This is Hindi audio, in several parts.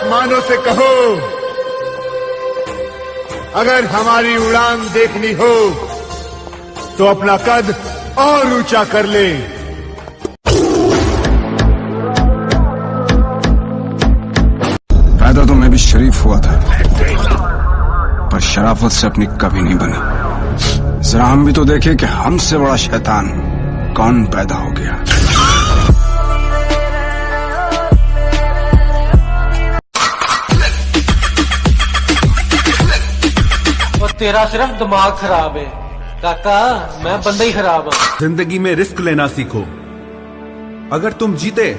आसमानों से कहो, अगर हमारी उड़ान देखनी हो तो अपना कद और ऊंचा कर ले। पैदा तो मैं भी शरीफ हुआ था, पर शराफत से अपनी कभी नहीं बनी। जरा हम भी तो देखे कि हमसे बड़ा शैतान कौन पैदा हो गया। और तेरा सिर्फ दिमाग खराब है काका, मैं बंदा ही खराब हूँ। जिंदगी में रिस्क लेना सीखो। अगर तुम जीते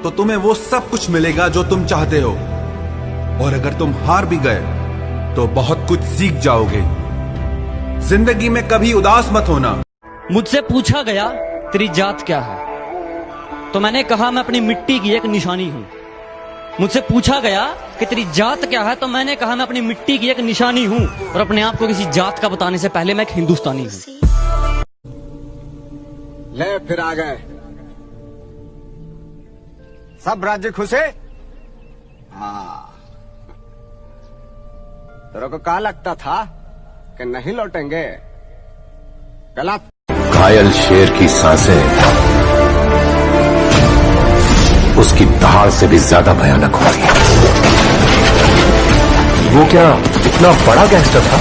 तो तुम्हें वो सब कुछ मिलेगा जो तुम चाहते हो, और अगर तुम हार भी गए तो बहुत कुछ सीख जाओगे। जिंदगी में कभी उदास मत होना। मुझसे पूछा गया तेरी जात क्या है, तो मैंने कहा मैं अपनी मिट्टी की एक निशानी हूं। मुझसे पूछा गया कि तेरी जात क्या है, तो मैंने कहा मैं अपनी मिट्टी की एक निशानी हूं, और अपने आप को किसी जात का बताने से पहले मैं एक हिंदुस्तानी हूं। ले फिर आ गए सब राज्य खुश है। हाँ, तेरे को क्या लगता था कि नहीं लौटेंगे? गलत। घायल शेर की सांसें उसकी दहाड़ से भी ज्यादा भयानक होती है। वो क्या इतना बड़ा गैंगस्टर था?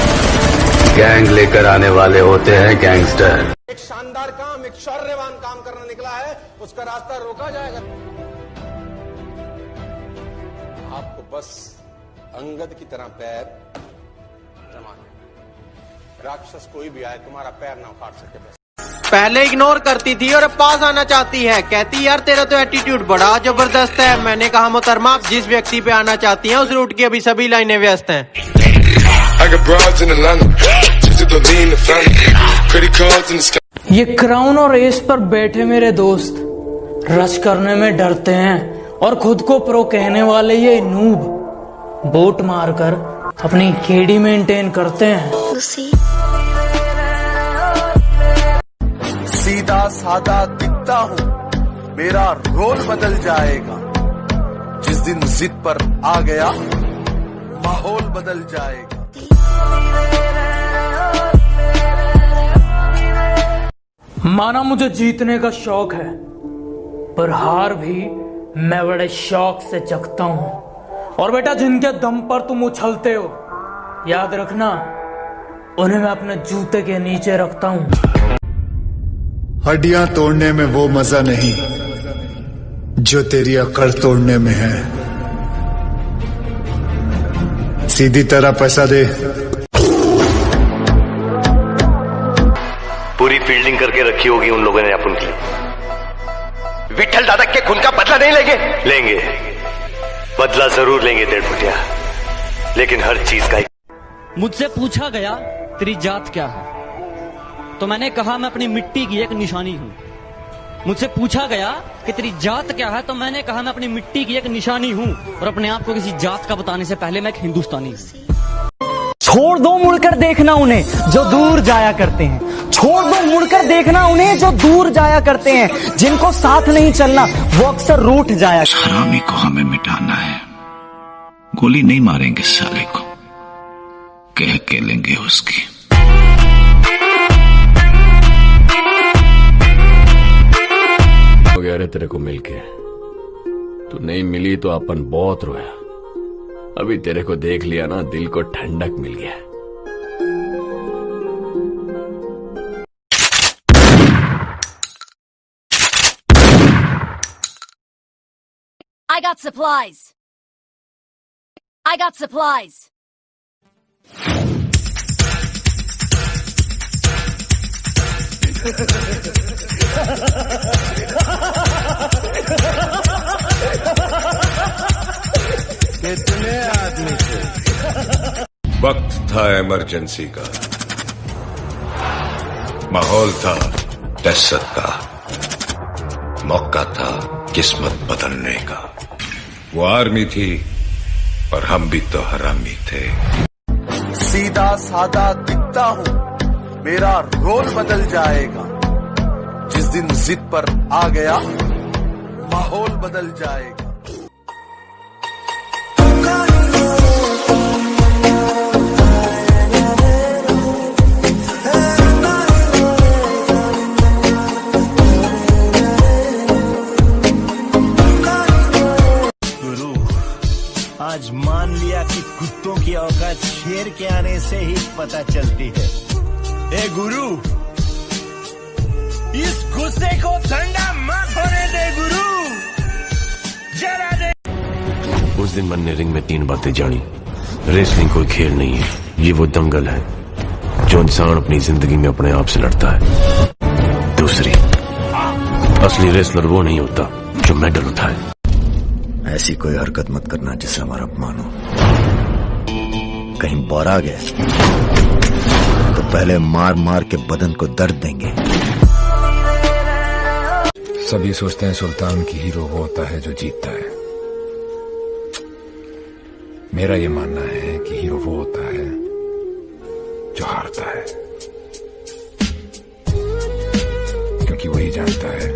गैंग लेकर आने वाले होते हैं गैंगस्टर। एक शानदार काम, एक शौर्यवान काम करने निकला है, उसका रास्ता रोका जाएगा। आपको बस अंगद की तरह पैर जमाना। राक्षस कोई भी आए तुम्हारा पैर ना उखाड़ सके। बस पहले इग्नोर करती थी और अब पास आना चाहती है। कहती यार तेरा तो एटीट्यूड बड़ा जबरदस्त है। मैंने कहा मोहतरमा, आप जिस व्यक्ति पे आना चाहती हैं उस रूट की अभी सभी लाइनें व्यस्त हैं। ये क्राउन और एस पर बैठे मेरे दोस्त रश करने में डरते हैं, और खुद को प्रो कहने वाले ये नूब बोट मारकर अपनी केडी मेंटेन करते हैं। सीधा सादा दिखता हूँ, मेरा रोल बदल जाएगा। जिस दिन जिद पर आ गया माहौल बदल जाएगा। माना मुझे जीतने का शौक है, पर हार भी मैं बड़े शौक से चखता हूँ। और बेटा, जिनके दम पर तुम उछलते हो, याद रखना उन्हें मैं अपने जूते के नीचे रखता हूँ। हड्डियां तोड़ने में वो मजा नहीं जो तेरी अकड़ तोड़ने में है। सीधी तरह पैसा दे। पूरी फील्डिंग करके रखी होगी उन लोगों ने अपन की। विठल दादा के खून का बदला नहीं लेंगे? लेंगे, बदला जरूर लेंगे 1.5 फुटिया, लेकिन हर चीज का। मुझसे पूछा गया तेरी जात क्या है, तो मैंने कहा मैं अपनी मिट्टी की एक निशानी हूं। मुझसे पूछा गया कि तेरी जात क्या है, तो मैंने कहा मैं अपनी मिट्टी की एक निशानी हूं, और अपने आप को किसी जात का बताने से पहले मैं एक हिंदुस्तानी हूं। छोड़ दो मुड़कर देखना उन्हें जो दूर जाया करते हैं। छोड़ दो मुड़कर देखना उन्हें जो दूर जाया करते हैं। जिनको साथ नहीं चलना वो अक्सर रूठ जाया। हरामी को हमें मिटाना है, गोली नहीं मारेंगे साले को, कह के लेंगे उसकी। हो गया रे तेरे को मिलके। तू नहीं मिली तो अपन बहुत रोया। अभी तेरे को देख लिया ना, दिल को ठंडक मिल गया। I got supplies. I got supplies. कितने आदमी थे? वक्त था इमरजेंसी का, माहौल था दहशत का, मौका था किस्मत बदलने का। वो आर्मी थी और हम भी तो हरामी थे। सीधा सादा दिखता हूँ, मेरा रोल बदल जाएगा। जिस दिन जिद पर आ गया माहौल बदल जाएगा। आज मान लिया कि कुत्तों की औकात शेर के आने से ही पता चलती है। ए गुरु, इस गुस्से को ठंडा मत होने दे गुरु, जरा दे। उस दिन मैंने रिंग में 3 बातें जानी। रेसलिंग कोई खेल नहीं है, ये वो दंगल है जो इंसान अपनी जिंदगी में अपने आप से लड़ता है। दूसरी, असली रेसलर वो नहीं होता जो मेडल उठाए। ऐसी कोई हरकत मत करना जिससे हमारा अपमान हो। कहीं बौरा गए तो पहले मार मार के बदन को दर्द देंगे। सभी सोचते हैं सुल्तान की हीरो वो होता है जो जीतता है। मेरा ये मानना है कि हीरो वो होता है जो हारता है, क्योंकि वही जानता है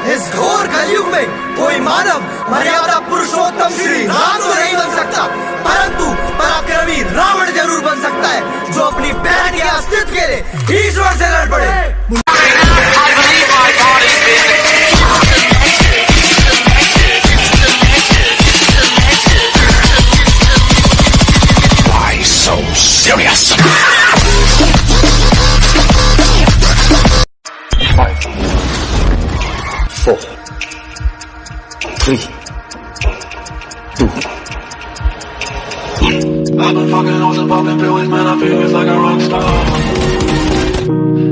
इस घोर कलयुग में कोई मानव मर्यादा पुरुषोत्तम श्री राम तो नहीं बन सकता, परंतु पराक्रमी रावण जरूर बन सकता है, जो अपनी बहन के अस्तित्व के लिए ईश्वर से लड़ पड़े। Why so serious? 5, 4, 3, 2, 1. I've been fucking hoes and popping pills, man, I feel it's like a rock star.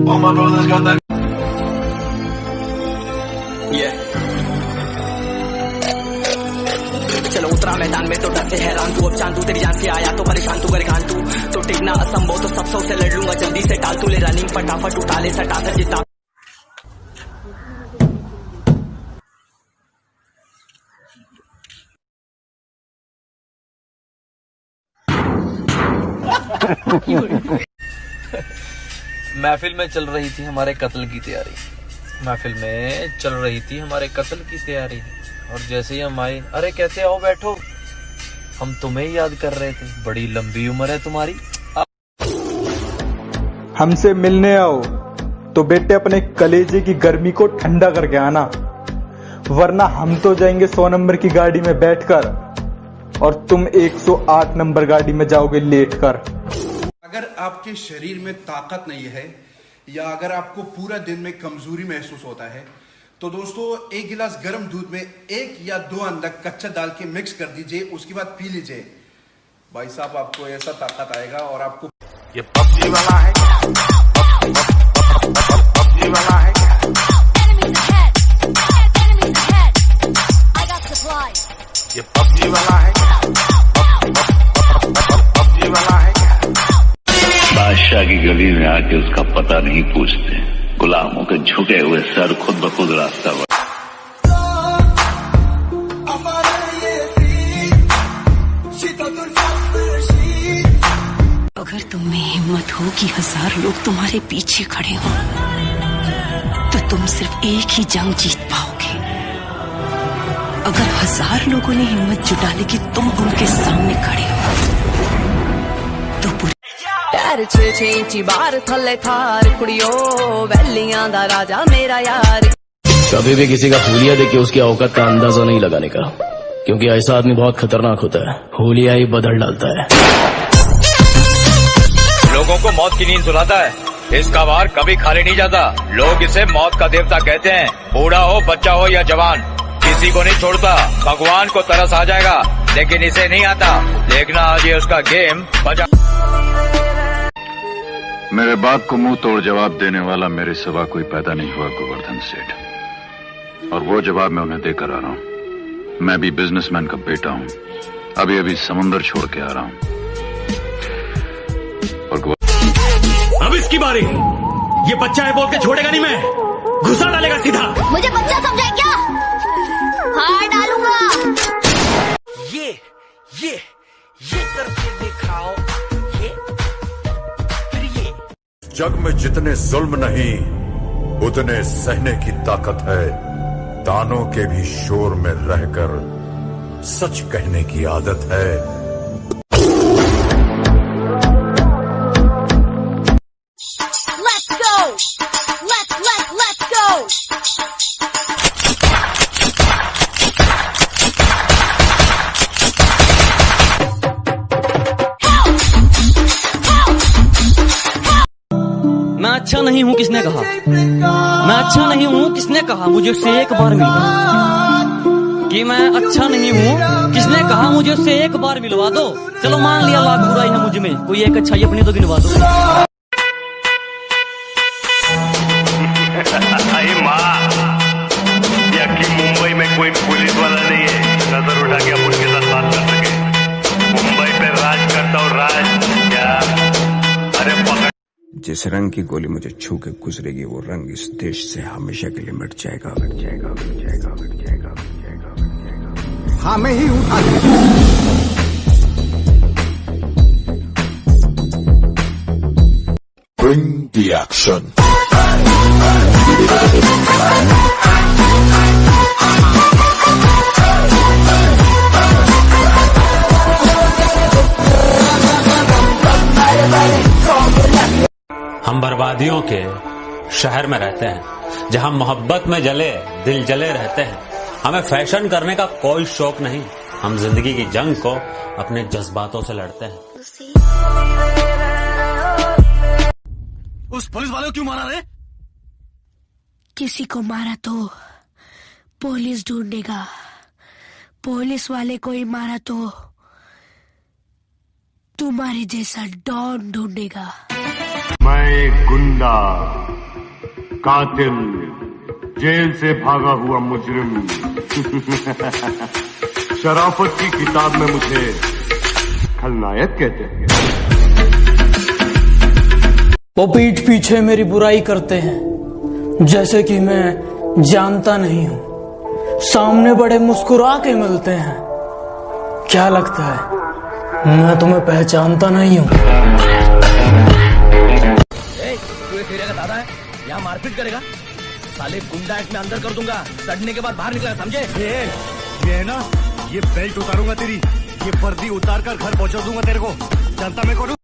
All my brothers got that. Yeah. चलो उतरा मैदान में तो डर से हैरान तू, अब चांद तू तेरी जान से आया तो परेशान तू करे खान तू, तो टिकना असंभव तो सब से लड़ लूंगा जल्दी से टाल तू ले रनिंग फटाफट उठा ले सटा सर जितना। महफिल में चल रही थी हमारे कत्ल की तैयारी, महफिल में चल रही थी हमारे कत्ल की तैयारी, और जैसे ही हम आए, अरे कहते आओ बैठो, हम तुम्हें ही याद कर रहे थे, बड़ी लंबी उम्र है तुम्हारी। हमसे मिलने आओ तो बेटे अपने कलेजे की गर्मी को ठंडा करके आना, वरना हम तो जाएंगे 100 नंबर की गाड़ी में बैठकर और तुम 108 नंबर गाड़ी में जाओगे लेटकर। अगर आपके शरीर में ताकत नहीं है या अगर आपको पूरा दिन में कमजोरी महसूस होता है तो दोस्तों 1 गिलास गर्म दूध में 1 या 2 अंडा कच्चा डाल के मिक्स कर दीजिए, उसके बाद पी लीजिए। भाई साहब आपको ऐसा ताकत आएगा और आपको ये पबजी वाला है, पबजी वाला है क्या? ये पबजी वाला है क्या? पबजी वाला है क्या? बादशाह की गली में आके उसका पता नहीं पूछते, गुलामों के झुके हुए सर खुद ब खुद रास्ता बढ़। अगर तुम में हिम्मत हो कि 1000 लोग तुम्हारे पीछे खड़े हों तो तुम सिर्फ एक ही जंग जीत पाओगे। अगर 1000 लोगों ने हिम्मत जुटा ली कि तुम उनके सामने खड़े हो तो पूरी 6 इंची बार थले थार कुड़ियो वैलियां दा राजा मेरा यार। कभी भी किसी का हुलिया देख के उसकी औकात का अंदाजा नहीं लगाने का, क्योंकि ऐसा आदमी बहुत खतरनाक होता है, हुलिया ही बदल डालता है। लोगों को मौत की नींद सुलाता है, इसका वार कभी खाली नहीं जाता। लोग इसे मौत का देवता कहते हैं। बूढ़ा हो, बच्चा हो या जवान, किसी को नहीं छोड़ता। भगवान को तरस आ जाएगा लेकिन इसे नहीं आता। देखना आज ये उसका गेम बजा। मेरे बाप को मुंह तोड़ जवाब देने वाला मेरे सिवा कोई पैदा नहीं हुआ गोवर्धन सेठ, और वो जवाब मैं उन्हें देकर आ रहा हूँ। मैं भी बिजनेसमैन का बेटा हूँ, अभी अभी समुंदर छोड़ के आ रहा हूँ। अब इसकी बारी, ये बच्चा है बोल के छोड़ेगा नहीं, मैं घुसा डालेगा सीधा। मुझे बच्चा समझा क्या? हाँ डालूंगा। ये करके दिखाओ, ये फिर ये। जग में जितने जुल्म नहीं उतने सहने की ताकत है। दानों के भी शोर में रहकर सच कहने की आदत है। अच्छा नहीं हूं किसने कहा? मैं अच्छा नहीं हूं किसने कहा? मुझे उससे एक बार मिलवा कि मैं अच्छा नहीं हूं किसने कहा? मुझे उससे एक बार मिलवा दो। चलो मान लिया लाख बुराई है मुझ में, कोई एक अच्छाई अपनी तो गिनवा दो। मुंबई में कोई पुलिस वाला नहीं है नजर उठा के अपन के साथ बात कर सके। मुंबई पे राज करता हूँ, राज क्या? अरे पकड़। जिस रंग की गोली मुझे छू के गुजरेगी वो रंग इस देश से हमेशा के लिए मिट जाएगा, मिट जाएगा, मिट जाएगा, मिट जाएगा, मिट जाएगा, मिट जाएगा। हाँ मैं ही उठा Bring the action. हम बर्बादियों के शहर में रहते हैं, जहां मोहब्बत में जले दिल जले रहते हैं। हमें फैशन करने का कोई शौक नहीं, हम जिंदगी की जंग को अपने जज्बातों से लड़ते हैं। उस पुलिस वाले को क्यों मारा रे? किसी को मारा तो पुलिस ढूंढेगा, पुलिस वाले को ही मारा तो तुम्हारे जैसा डॉन ढूंढेगा। मैं एक गुंडा, कातिल, जेल से भागा हुआ मुजरिम। शराफत की किताब में मुझे खलनायक कहते हैं। वो पीठ पीछे मेरी बुराई करते हैं जैसे कि मैं जानता नहीं हूं। सामने बड़े मुस्कुरा के मिलते हैं। क्या लगता है मैं तुम्हें पहचानता नहीं हूं? तू इस एरिया का दादा है, यहाँ मारपीट करेगा? साले गुंडा एक्ट में अंदर कर दूंगा, सड़ने के बाद बाहर निकलेगा, समझे? ये है ना, ये बेल्ट उतारूंगा तेरी, ये वर्दी उतार कर घर पहुंचा दूंगा तेरे को। जानता मैं कौन हूं?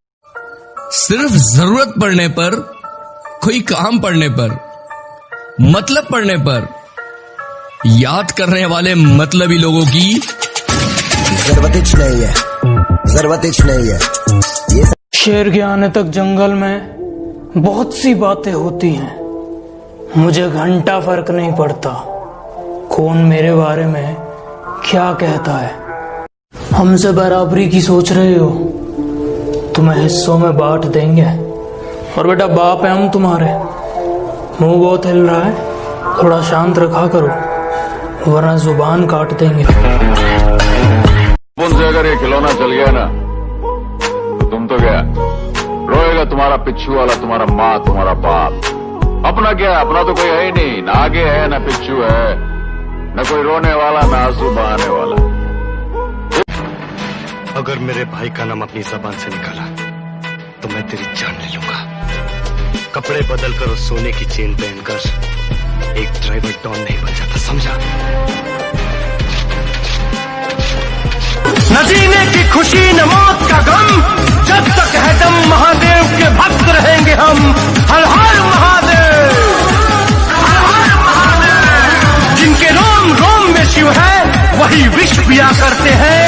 सिर्फ जरूरत पड़ने पर, कोई काम पड़ने पर, मतलब पड़ने पर याद करने वाले मतलबी लोगों की जरूरत नहीं है, जरूरत नहीं है। ये शेर के आने तक जंगल में बहुत सी बातें होती हैं। मुझे घंटा फर्क नहीं पड़ता कौन मेरे बारे में क्या कहता है। हमसे बराबरी की सोच रहे हो, तुम्हें हिस्सों में बांट देंगे। और बेटा बाप है हम तुम्हारे। मुंह बहुत हिल रहा है, थोड़ा शांत रखा करो वरना जुबान काट देंगे। उनसे अगर ये खिलौना चल गया ना तो तुम तो गया। रोएगा तुम्हारा पिच्छू वाला, तुम्हारा माँ, तुम्हारा बाप। अपना क्या, अपना तो कोई है ही नहीं, ना आगे है ना पिच्छू है, न कोई रोने वाला ना आंसू बहाने वाला। अगर मेरे भाई का नाम अपनी जबान से निकाला तो मैं तेरी जान ले लूंगा। कपड़े बदल कर और सोने की चेन पहनकर एक ड्राइवर डॉन नहीं बन जाता, समझा? न जीने की खुशी न मौत का गम, जब तक है दम महादेव के भक्त रहेंगे हम। हर हर महादेव, हर हर महादेव। जिनके रोम रोम में शिव है वही विष पिया करते हैं।